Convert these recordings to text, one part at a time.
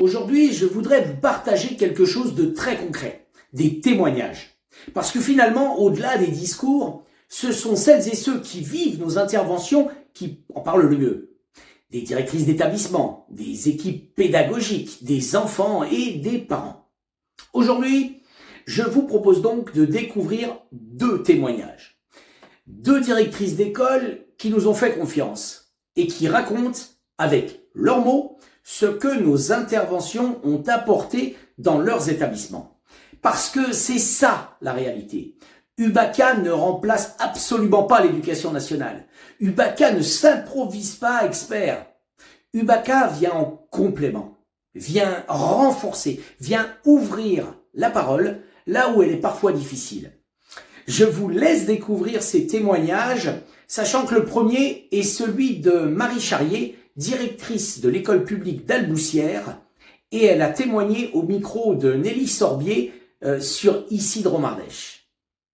Aujourd'hui, je voudrais vous partager quelque chose de très concret, des témoignages. Parce que finalement, au-delà des discours, ce sont celles et ceux qui vivent nos interventions qui en parlent le mieux. Des directrices d'établissement, des équipes pédagogiques, des enfants et des parents. Aujourd'hui, je vous propose donc de découvrir 2 témoignages. 2 directrices d'école qui nous ont fait confiance et qui racontent, avec leurs mots, ce que nos interventions ont apporté dans leurs établissements. Parce que c'est ça la réalité. UBACA ne remplace absolument pas l'éducation nationale. UBACA ne s'improvise pas expert. UBACA vient en complément, vient renforcer, vient ouvrir la parole là où elle est parfois difficile. Je vous laisse découvrir ces témoignages, sachant que le premier est celui de Marie Charrier, directrice de l'école publique d'Alboussière, et elle a témoigné au micro de Nelly Sorbier sur Isidre-Mardèche.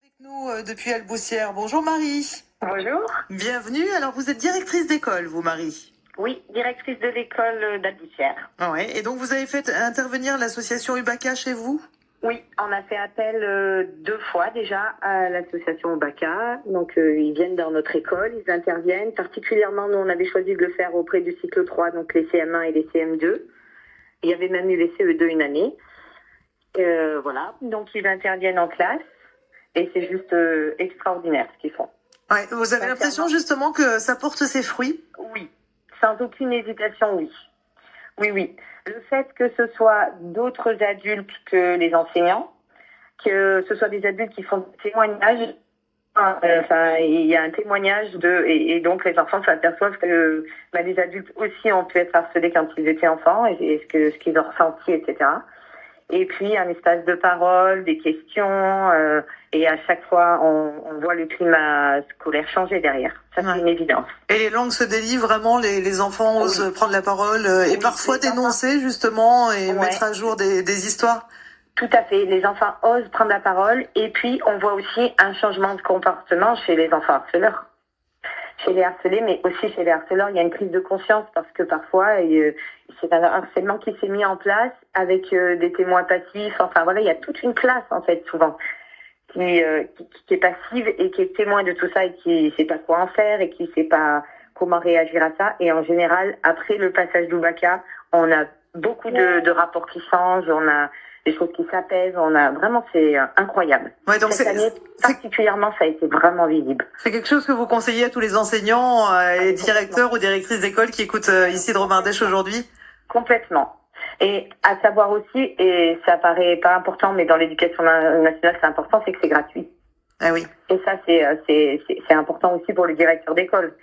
Avec nous depuis Alboussière. Bonjour Marie. Bonjour. Bienvenue. Alors vous êtes directrice d'école, vous Marie? Oui, directrice de l'école d'Alboussière. Ah ouais. Et donc vous avez fait intervenir l'association UBACA chez vous? Oui, on a fait appel 2 fois déjà à l'association UBACA. Donc ils viennent dans notre école, ils interviennent. Particulièrement, nous on avait choisi de le faire auprès du cycle 3, donc les CM1 et les CM2. Il y avait même eu les CE2 une année. Voilà, donc ils interviennent en classe et c'est juste extraordinaire ce qu'ils font. Ouais. Vous avez l'impression justement que ça porte ses fruits? Oui, sans aucune hésitation, oui. Oui, oui. Le fait que ce soit d'autres adultes que les enseignants, que ce soit des adultes qui font des témoignages, il y a un témoignage et donc les enfants s'aperçoivent que les adultes aussi ont pu être harcelés quand ils étaient enfants et ce qu'ils ont ressenti, etc. Et puis un espace de parole, des questions, et à chaque fois on voit le climat scolaire changer derrière. Ça c'est une évidence. Et les langues se délient vraiment, les enfants osent prendre la parole et parfois dénoncer justement et mettre à jour des histoires. Tout à fait, les enfants osent prendre la parole et puis on voit aussi un changement de comportement chez les enfants harceleurs. Chez les harcelés, mais aussi chez les harceleurs, il y a une prise de conscience parce que parfois, c'est un harcèlement qui s'est mis en place avec des témoins passifs. Enfin voilà, il y a toute une classe en fait souvent qui est passive et qui est témoin de tout ça et qui sait pas quoi en faire et qui sait pas comment réagir à ça. Et en général, après le passage d'UBACA, on a beaucoup de rapports qui changent, on a des choses qui s'apaisent, c'est incroyable. Ouais, donc cette année, particulièrement, ça a été vraiment visible. C'est quelque chose que vous conseillez à tous les enseignants et directeurs ou directrices d'école qui écoutent Isidre-Mardèche aujourd'hui? Complètement. Et à savoir aussi, et ça paraît pas important, mais dans l'éducation nationale c'est important, c'est que c'est gratuit. Ah oui. Et ça c'est important aussi pour le directeur d'école.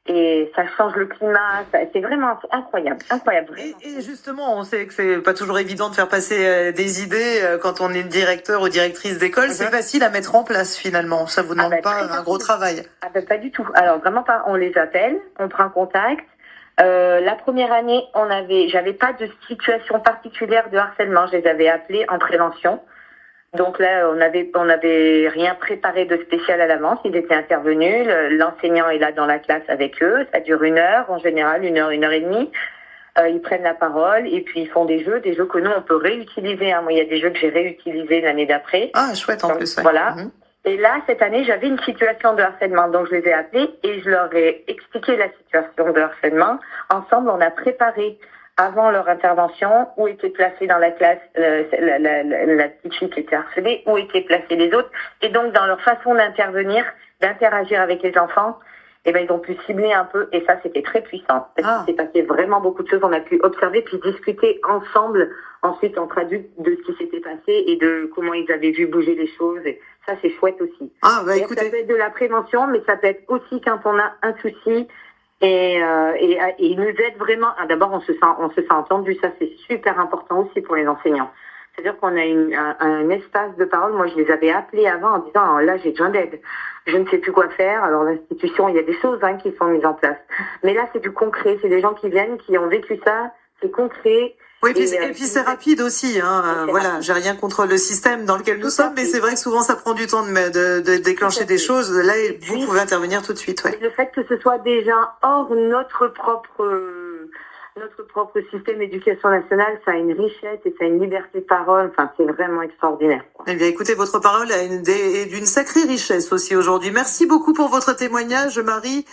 Et ça change le climat, c'est vraiment incroyable, incroyable. Et justement, on sait que c'est pas toujours évident de faire passer des idées quand on est directeur ou directrice d'école. C'est facile à mettre en place finalement. Ça vous demande pas un gros travail? Pas du tout. Alors vraiment pas. On les appelle, on prend contact. La première année, j'avais pas de situation particulière de harcèlement. Je les avais appelés en prévention. Donc là, on avait rien préparé de spécial à l'avance. Ils étaient intervenus. L'enseignant est là dans la classe avec eux. Ça dure 1 heure, en général, 1 heure, 1 heure et demie. Ils prennent la parole et puis ils font des jeux que nous, on peut réutiliser. Moi, il y a des jeux que j'ai réutilisés l'année d'après. Ah, chouette en plus. Ouais. Voilà. Et là, cette année, j'avais une situation de harcèlement. Donc, je les ai appelés et je leur ai expliqué la situation de harcèlement. Ensemble, on a préparé avant leur intervention, où étaient placés dans la classe la petite fille qui était harcelée, où étaient placés les autres. Et donc, dans leur façon d'intervenir, d'interagir avec les enfants, ils ont pu cibler un peu. Et ça, c'était très puissant. Parce qu'il s'est passé vraiment beaucoup de choses. On a pu observer puis discuter ensemble, ensuite, entre adultes, de ce qui s'était passé et de comment ils avaient vu bouger les choses. Et ça, c'est chouette aussi. Écoutez. Ça peut être de la prévention, mais ça peut être aussi quand on a un souci. Et ils nous aident vraiment. D'abord, on se sent entendu. Ça, c'est super important aussi pour les enseignants. C'est-à-dire qu'on a un espace de parole. Moi, je les avais appelés avant en disant, là, j'ai besoin d'aide. Je ne sais plus quoi faire. Alors, l'institution, il y a des choses qui sont mises en place. Mais là, c'est du concret. C'est des gens qui viennent, qui ont vécu ça. C'est concret. Oui, et puis c'est rapide aussi. Voilà, j'ai rien contre le système dans lequel nous sommes, mais c'est vrai que souvent ça prend du temps de déclencher des choses. Là, vous pouvez intervenir tout de suite. Ouais. Le fait que ce soit déjà hors notre propre notre propre système éducation nationale, ça a une richesse et ça a une liberté de parole. Enfin, c'est vraiment extraordinaire, quoi. Eh bien, écoutez, votre parole est d'une sacrée richesse aussi aujourd'hui. Merci beaucoup pour votre témoignage, Marie.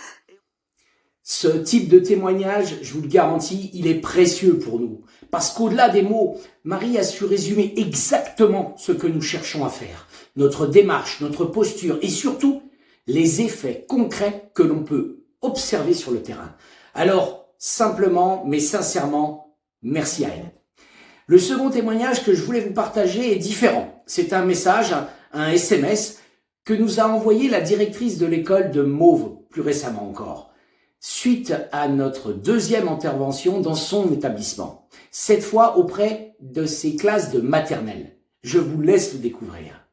Ce type de témoignage, je vous le garantis, il est précieux pour nous. Parce qu'au-delà des mots, Marie a su résumer exactement ce que nous cherchons à faire. Notre démarche, notre posture et surtout les effets concrets que l'on peut observer sur le terrain. Alors, simplement, mais sincèrement, merci à elle. Le second témoignage que je voulais vous partager est différent. C'est un message, un SMS que nous a envoyé la directrice de l'école de Mauves, plus récemment encore, suite à notre deuxième intervention dans son établissement, cette fois auprès de ses classes de maternelle. Je vous laisse le découvrir.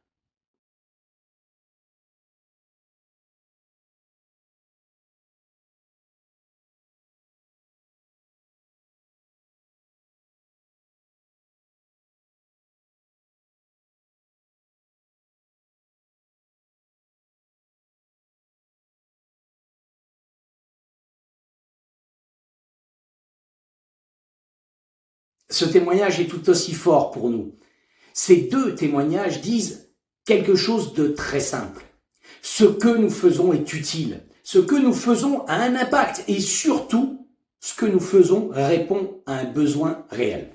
Ce témoignage est tout aussi fort pour nous. Ces deux témoignages disent quelque chose de très simple. Ce que nous faisons est utile. Ce que nous faisons a un impact et surtout, ce que nous faisons répond à un besoin réel.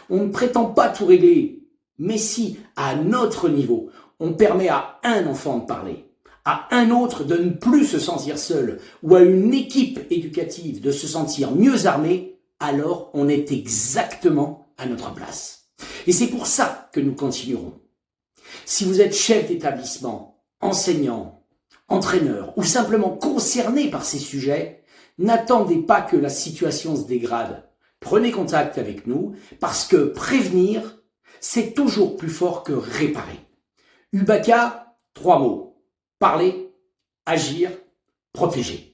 On ne prétend pas tout régler, mais si, à notre niveau, on permet à un enfant de parler, à un autre de ne plus se sentir seul ou à une équipe éducative de se sentir mieux armée, alors on est exactement à notre place. Et c'est pour ça que nous continuerons. Si vous êtes chef d'établissement, enseignant, entraîneur ou simplement concerné par ces sujets, n'attendez pas que la situation se dégrade. Prenez contact avec nous parce que prévenir, c'est toujours plus fort que réparer. UBACA, 3 mots. Parler, agir, protéger.